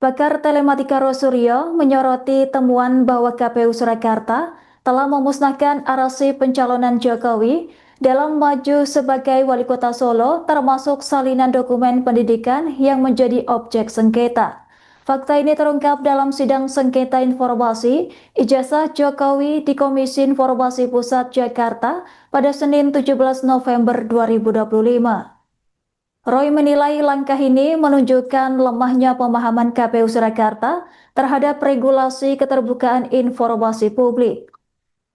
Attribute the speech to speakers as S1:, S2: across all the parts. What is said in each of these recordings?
S1: Pakar telematika Rosuryo menyoroti temuan bahwa KPU Surakarta telah memusnahkan arsip pencalonan Jokowi dalam maju sebagai wali kota Solo, termasuk salinan dokumen pendidikan yang menjadi objek sengketa. Fakta ini terungkap dalam sidang sengketa informasi ijazah Jokowi di Komisi Informasi Pusat Jakarta pada Senin 17 November 2025. Roy menilai langkah ini menunjukkan lemahnya pemahaman KPU Surakarta terhadap regulasi keterbukaan informasi publik.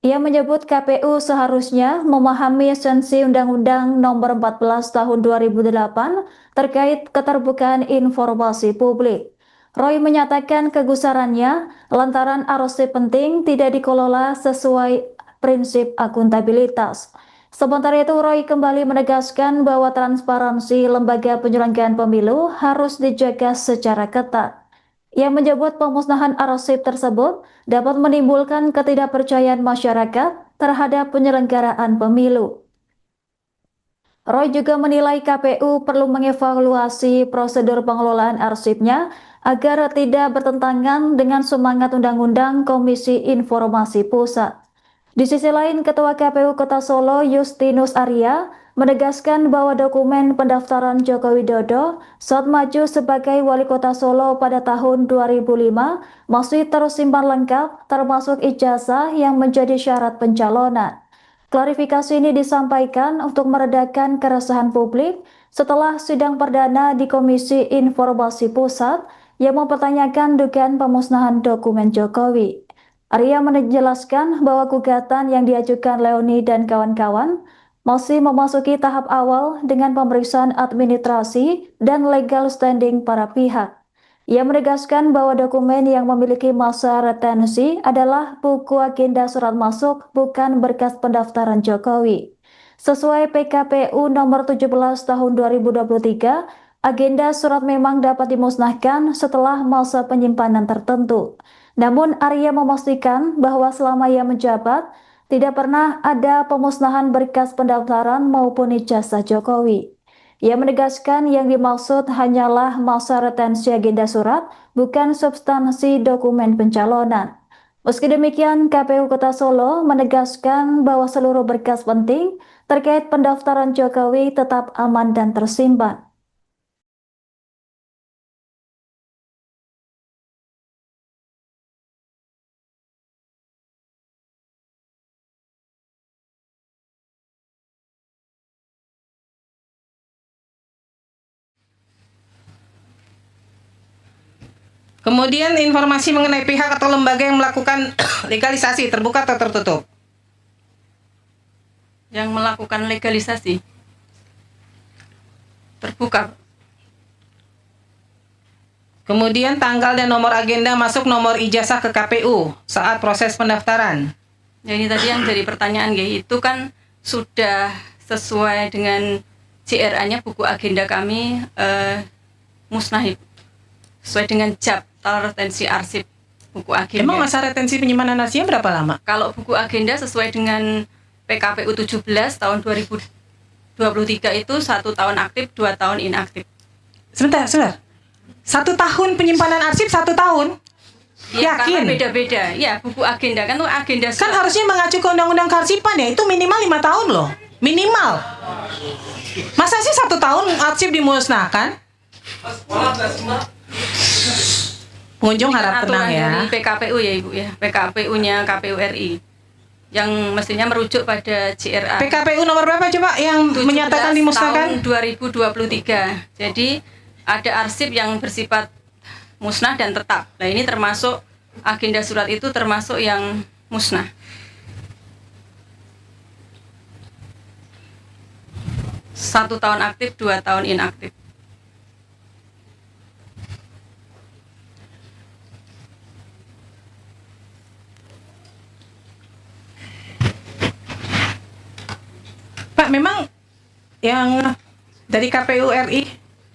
S1: Ia menyebut KPU seharusnya memahami esensi Undang-Undang Nomor 14 Tahun 2008 terkait keterbukaan informasi publik. Roy menyatakan kegusarannya lantaran arsip penting tidak dikelola sesuai prinsip akuntabilitas. Sementara itu, Roy kembali menegaskan bahwa transparansi lembaga penyelenggaraan pemilu harus dijaga secara ketat. Ia menyebut pemusnahan arsip tersebut dapat menimbulkan ketidakpercayaan masyarakat terhadap penyelenggaraan pemilu. Roy juga menilai KPU perlu mengevaluasi prosedur pengelolaan arsipnya agar tidak bertentangan dengan semangat Undang-Undang Komisi Informasi Pusat. Di sisi lain, Ketua KPU Kota Solo Justinus Arya menegaskan bahwa dokumen pendaftaran Joko Widodo saat maju sebagai wali kota Solo pada tahun 2005 masih tersimpan lengkap, termasuk ijazah yang menjadi syarat pencalonan. Klarifikasi ini disampaikan untuk meredakan keresahan publik setelah sidang perdana di Komisi Informasi Pusat yang mempertanyakan dugaan pemusnahan dokumen Jokowi. Arya menjelaskan bahwa gugatan yang diajukan Leoni dan kawan-kawan masih memasuki tahap awal dengan pemeriksaan administrasi dan legal standing para pihak. Ia menegaskan bahwa dokumen yang memiliki masa retensi adalah buku agenda surat masuk, bukan berkas pendaftaran Jokowi. Sesuai PKPU nomor 17 tahun 2023, agenda surat memang dapat dimusnahkan setelah masa penyimpanan tertentu. Namun Arya memastikan bahwa selama ia menjabat, tidak pernah ada pemusnahan berkas pendaftaran maupun ijazah Jokowi. Ia menegaskan yang dimaksud hanyalah masa retensi agenda surat, bukan substansi dokumen pencalonan. Meski demikian, KPU Kota Solo menegaskan bahwa seluruh berkas penting terkait pendaftaran Jokowi tetap aman dan tersimpan.
S2: Kemudian informasi mengenai pihak atau lembaga yang melakukan legalisasi terbuka atau tertutup.
S3: Yang melakukan legalisasi terbuka.
S2: Kemudian tanggal dan nomor agenda masuk nomor ijazah ke KPU saat proses pendaftaran.
S3: Ya, ini tadi yang dari pertanyaan ya, itu kan sudah sesuai dengan CRA-nya, buku agenda kami musnah sesuai dengan JAP, retensi arsip buku agenda.
S2: Emang masa retensi penyimpanan arsipnya berapa lama?
S3: Kalau buku agenda sesuai dengan PKPU 17 tahun 2023 itu 1 tahun aktif, 2 tahun inaktif.
S2: Sebentar. 1 tahun penyimpanan arsip 1 tahun?
S3: Ya,
S2: yakin?
S3: Karena beda-beda. Ya, buku agenda kan tuh agenda.
S2: Kan harusnya mengacu ke Undang-Undang Kearsipan ya, itu minimal 5 tahun loh. Minimal. Masa sih 1 tahun arsip dimusnahkan? Pengunjung harap tenang ya.
S3: Dari PKPU ya Ibu ya, PKPU-nya KPU RI yang mestinya merujuk pada CRA.
S2: PKPU nomor berapa coba yang menyatakan dimusnahkan?
S3: Tahun 2023. Jadi ada arsip yang bersifat musnah dan tetap. Nah, ini termasuk agenda surat itu termasuk yang musnah. Satu tahun aktif, 2 tahun inaktif.
S2: Pak, memang yang dari KPU RI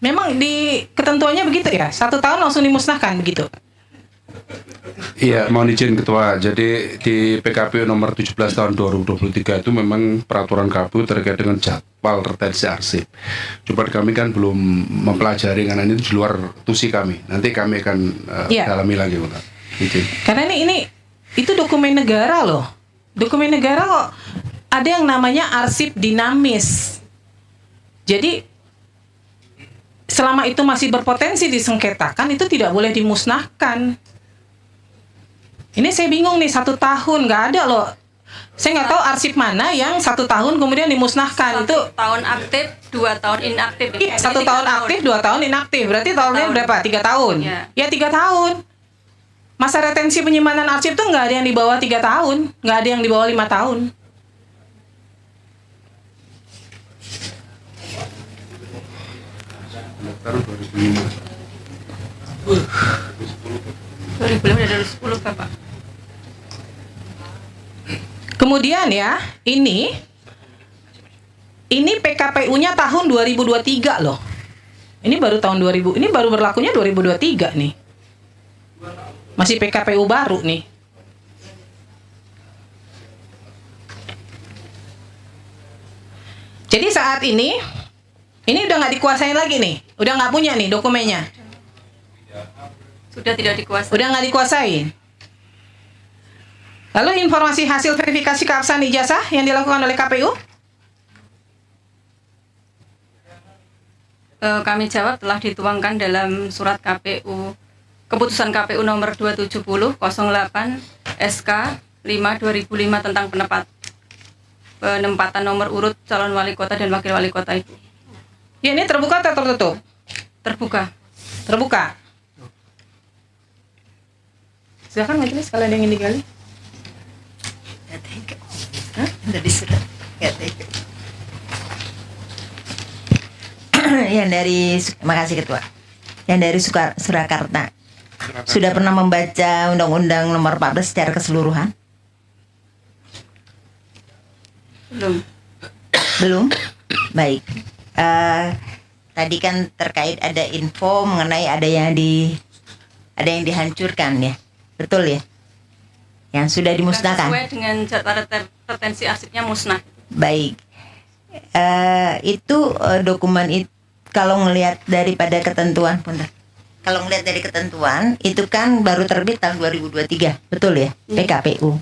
S2: memang di ketentuannya begitu ya? 1 tahun langsung dimusnahkan begitu?
S4: Iya, mohon izin Ketua. Jadi di PKPU nomor 17 tahun 2023 itu memang peraturan KPU terkait dengan jadwal retensi arsip. Cuman kami kan belum mempelajari karena ini di luar tusi kami. Nanti kami akan
S2: Iya.
S4: dalami lagi, Pak. Izin.
S2: Karena ini itu dokumen negara loh. Dokumen negara kok ada yang namanya arsip dinamis. Jadi selama itu masih berpotensi disengketakan, itu tidak boleh dimusnahkan. Ini saya bingung nih, 1 tahun nggak ada loh. Saya nggak tahu arsip mana yang 1 tahun kemudian dimusnahkan. Itu
S3: 1 tahun aktif, 2 tahun inaktif.
S2: iya,
S3: Jadi
S2: 1
S3: 3
S2: tahun aktif, 2 tahun inaktif. Berarti tahunnya
S3: tahun.
S2: berapa? 3 tahun. Ya 3 tahun. Masa retensi penyimpanan arsip tuh nggak ada yang di bawah 3 tahun, nggak ada yang di bawah 5 tahun.
S4: Tahun 2005.
S3: 2005 dari 10 Bapak.
S2: Kemudian ya, ini PKPU-nya tahun 2023 loh. Ini baru tahun 2000, ini baru berlakunya 2023 nih. Masih PKPU baru nih. Jadi saat ini udah nggak dikuasain lagi nih, udah nggak punya nih dokumennya,
S3: Sudah tidak dikuasai.
S2: udah nggak dikuasain. Lalu informasi hasil verifikasi keabsahan ijazah yang dilakukan oleh KPU?
S3: Kami jawab telah dituangkan dalam surat KPU, keputusan KPU nomor 270 08 SK 5 2005 tentang penempatan nomor urut calon wali kota dan wakil wali kota itu.
S2: Ya, ini terbuka atau tertutup?
S3: Terbuka.
S2: Terbuka. Silakan majelis kalau ada yang ingin digali.
S5: Dari surat yang dari, makasih Ketua, yang dari Surakarta sudah pernah membaca Undang-Undang Nomor 14 secara keseluruhan? Belum? Baik. Tadi kan terkait ada info mengenai ada yang dihancurkan ya, betul ya? Yang sudah dimusnahkan.
S3: Sesuai dengan jadwal retensi arsipnya musnah.
S5: Baik. Itu dokumen itu kalau ngelihat daripada ketentuan, kalau ngelihat dari ketentuan itu kan baru terbit tahun 2023, betul ya? PKPU.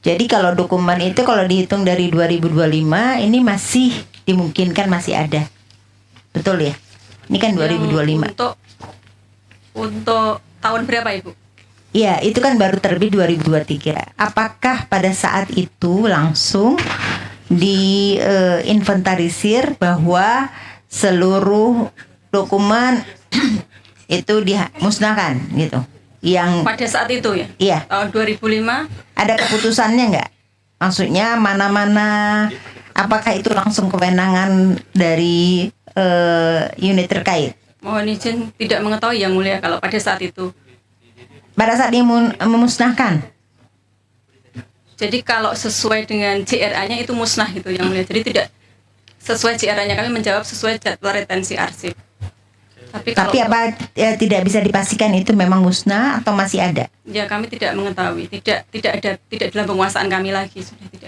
S5: Jadi kalau dokumen itu kalau dihitung dari 2025 ini masih dimungkinkan masih ada, betul ya? Ini kan 2025.
S3: Untuk tahun berapa Ibu?
S5: Iya, itu kan baru terbit 2023. Apakah pada saat itu langsung diinventarisir bahwa seluruh dokumen itu dimusnahkan gitu? Yang
S3: Pada saat itu ya?
S5: iya,
S3: Tahun 2005
S5: ada keputusannya nggak? Maksudnya mana-mana? Apakah itu langsung kewenangan dari unit terkait?
S3: mohon izin tidak mengetahui Yang Mulia kalau pada saat itu.
S5: Pada saat dia memusnahkan?
S3: Jadi kalau sesuai dengan JRA-nya itu musnah gitu Yang Mulia. Jadi tidak sesuai JRA-nya, kami menjawab sesuai jadwal retensi arsip. Tapi
S5: apa tidak bisa dipastikan itu memang musnah atau masih ada?
S3: ya kami tidak mengetahui, tidak dalam penguasaan kami lagi, sudah tidak.